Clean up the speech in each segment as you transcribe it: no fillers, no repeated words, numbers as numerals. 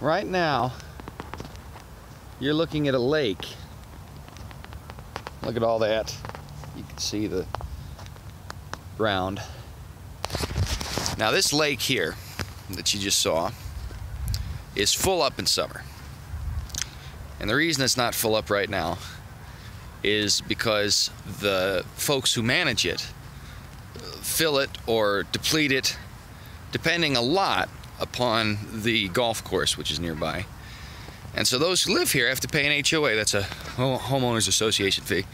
right now, you're looking at a lake. Look at all that. You can see the ground. Now this lake here that you just saw is full up in summer. And the reason it's not full up right now is because the folks who manage it fill it or deplete it, depending a lot upon the golf course which is nearby. And so those who live here have to pay an HOA. That's a homeowners association fee.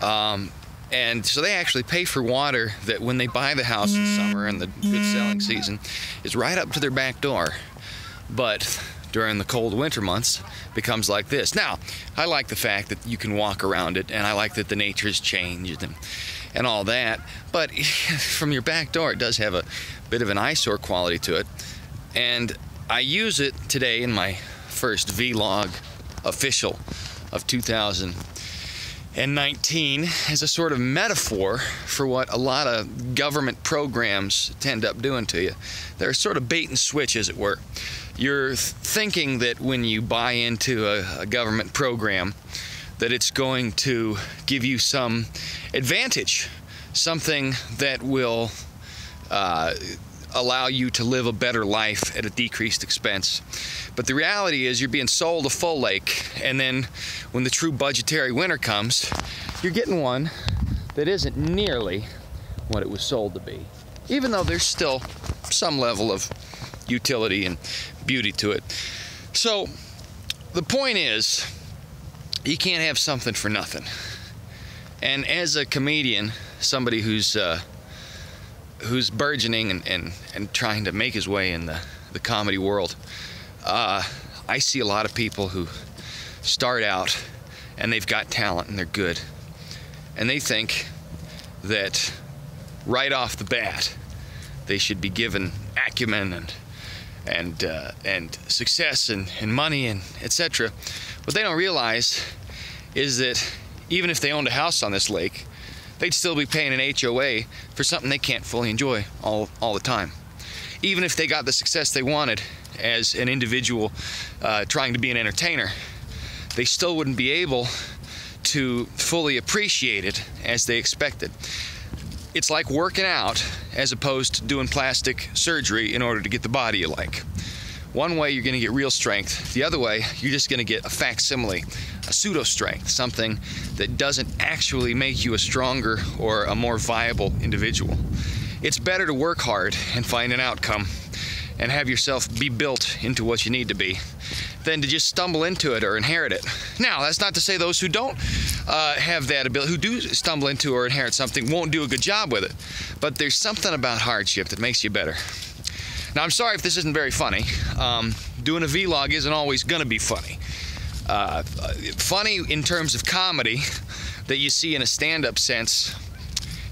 And so they actually pay for water that when they buy the house in summer and the good selling season is right up to their back door. But during the cold winter months, it becomes like this. Now, I like the fact that you can walk around it, and I like that the nature's changed and all that. But from your back door, it does have a bit of an eyesore quality to it. And I use it today in my first vlog official of 2019 as a sort of metaphor for what a lot of government programs tend up doing to you. They're sort of bait and switch, as it were. You're thinking that when you buy into a government program that it's going to give you some advantage, something that will allow you to live a better life at a decreased expense. But the reality is you're being sold a full lake, and then when the true budgetary winter comes, you're getting one that isn't nearly what it was sold to be, even though there's still some level of utility and beauty to it. So the point is, you can't have something for nothing. And as a comedian, somebody who's burgeoning and trying to make his way in the comedy world, I see a lot of people who start out and they've got talent and they're good, and they think that right off the bat they should be given acumen and success and money and etc. What they don't realize is that even if they owned a house on this lake, they'd still be paying an HOA for something they can't fully enjoy all the time. Even if they got the success they wanted as an individual trying to be an entertainer, they still wouldn't be able to fully appreciate it as they expected. It's like working out as opposed to doing plastic surgery in order to get the body you like. One way you're going to get real strength, the other way you're just going to get a facsimile, a pseudo strength, something that doesn't actually make you a stronger or a more viable individual. It's better to work hard and find an outcome and have yourself be built into what you need to be than to just stumble into it or inherit it. Now, that's not to say those who don't have that ability, who do stumble into or inherit something, won't do a good job with it. But there's something about hardship that makes you better. Now, I'm sorry if this isn't very funny. Doing a vlog isn't always going to be funny. Funny in terms of comedy that you see in a stand-up sense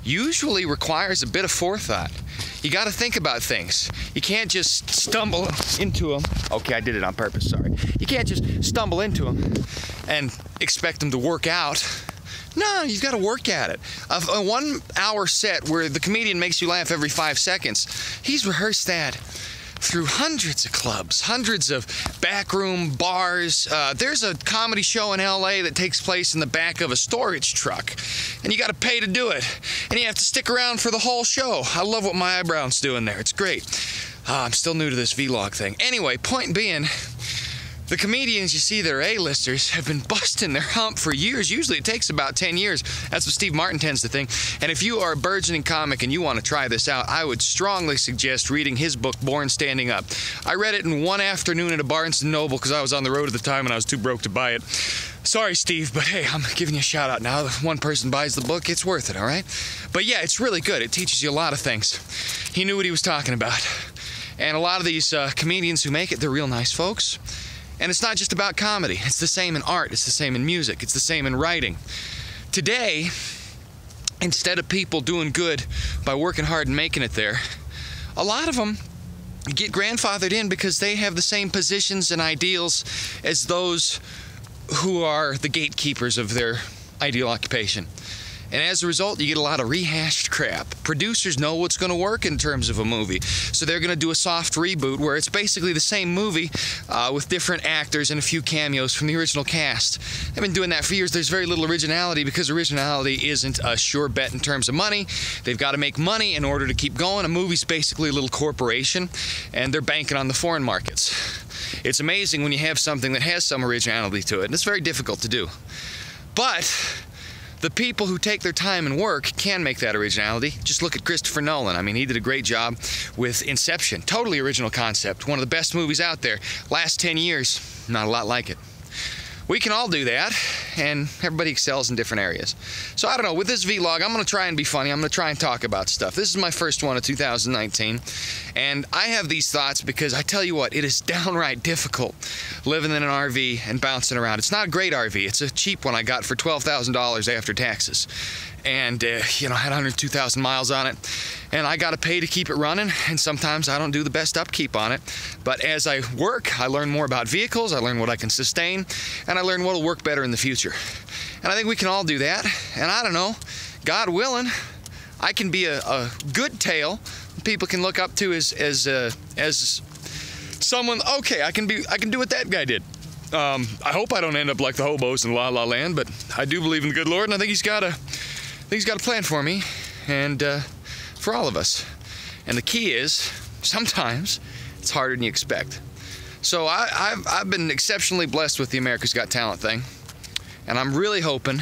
usually requires a bit of forethought. You got to think about things. You can't just stumble into them. Okay, I did it on purpose, sorry. You can't just stumble into them and expect them to work out. No, you've got to work at it. A 1 hour set where the comedian makes you laugh every 5 seconds, he's rehearsed that through hundreds of clubs, hundreds of backroom bars. There's a comedy show in LA that takes place in the back of a storage truck, and you got to pay to do it, and you have to stick around for the whole show. I love what my eyebrow's doing there. It's great. I'm still new to this vlog thing. Anyway, point being, the comedians you see that are A-listers have been busting their hump for years. Usually it takes about 10 years. That's what Steve Martin tends to think. And if you are a burgeoning comic and you want to try this out, I would strongly suggest reading his book, Born Standing Up. I read it in one afternoon at a Barnes & Noble because I was on the road at the time and I was too broke to buy it. Sorry, Steve, but hey, I'm giving you a shout out now. If one person buys the book, it's worth it, all right? But yeah, it's really good. It teaches you a lot of things. He knew what he was talking about. And a lot of these comedians who make it, they're real nice folks. And it's not just about comedy. It's the same in art. It's the same in music. It's the same in writing. Today, instead of people doing good by working hard and making it there, a lot of them get grandfathered in because they have the same positions and ideals as those who are the gatekeepers of their ideal occupation. And as a result, you get a lot of rehashed crap. Producers know what's going to work in terms of a movie, so they're going to do a soft reboot where it's basically the same movie with different actors and a few cameos from the original cast. They've been doing that for years. There's very little originality because originality isn't a sure bet in terms of money. They've got to make money in order to keep going. A movie's basically a little corporation, and they're banking on the foreign markets. It's amazing when you have something that has some originality to it, and it's very difficult to do. But the people who take their time and work can make that originality. Just look at Christopher Nolan. I mean, he did a great job with Inception. Totally original concept. One of the best movies out there. Last 10 years, not a lot like it. We can all do that, and everybody excels in different areas. So I don't know, with this vlog, I'm going to try and be funny. I'm going to try and talk about stuff. This is my first one of 2019, and I have these thoughts because I tell you what, it is downright difficult living in an RV and bouncing around. It's not a great RV. It's a cheap one I got for $12,000 after taxes. And, you know, I had 102,000 miles on it, and I got to pay to keep it running, and sometimes I don't do the best upkeep on it. But as I work, I learn more about vehicles, I learn what I can sustain, and I learn what will work better in the future. And I think we can all do that, and I don't know, God willing, I can be a good tale people can look up to as someone, okay, I can do what that guy did. I hope I don't end up like the hobos in La La Land, but I do believe in the good Lord, and I think He's got a plan for me and for all of us. And the key is, sometimes it's harder than you expect. So I've been exceptionally blessed with the America's Got Talent thing, and I'm really hoping